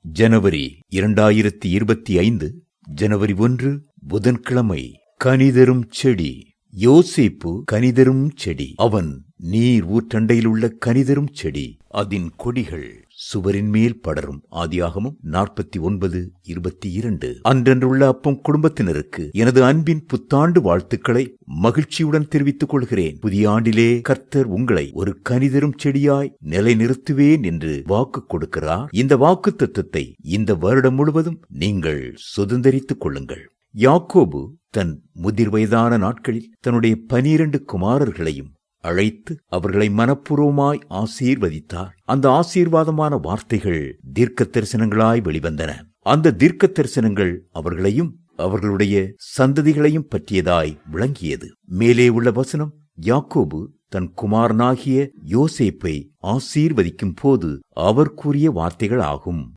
ஜனவரி 2025 ஜனவரி 1 புதன்கிழமை. கனிதரும் செடி. யோசேப்பு கனிதரும் செடி. அவன் நீர் ஊற்றண்டையிலுள்ள கனிதரும் செடி. அதன் கொடிகள் சுவரின் மேல் படரும். ஆதியாகமம் 49:22. அன்றன்றுள்ள அப்பம் குடும்பத்தினருக்கு எனது அன்பின் புத்தாண்டு வாழ்த்துக்களை மகிழ்ச்சியுடன் தெரிவித்துக் கொள்கிறேன். புதிய ஆண்டிலே கர்த்தர் உங்களை ஒரு கனிதரும் செடியாய் நிலைநிறுத்துவேன் என்று வாக்கு கொடுக்கிறார். இந்த வாக்கு தத்துவத்தை இந்த வருடம் முழுவதும் நீங்கள் சுதந்தரித்துக் கொள்ளுங்கள். யாக்கோபு தன் முதிர் வயதான நாட்களில் தன்னுடைய 12 குமாரர்களையும் அழைத்து அவர்களை மனப்பூர்வமாய் ஆசீர்வதித்தார். அந்த ஆசீர்வாதமான வார்த்தைகள் தீர்க்க தரிசனங்களாய் வெளிவந்தன. அந்த தீர்க்க தரிசனங்கள் அவர்களையும் அவர்களுடைய சந்ததிகளையும் பற்றியதாய் விளங்கியது. மேலே உள்ள வசனம் யாக்கோபு தன் குமாரனாகிய யோசேப்பை ஆசீர்வதிக்கும் போது அவர் கூறிய வார்த்தைகள் ஆகும்.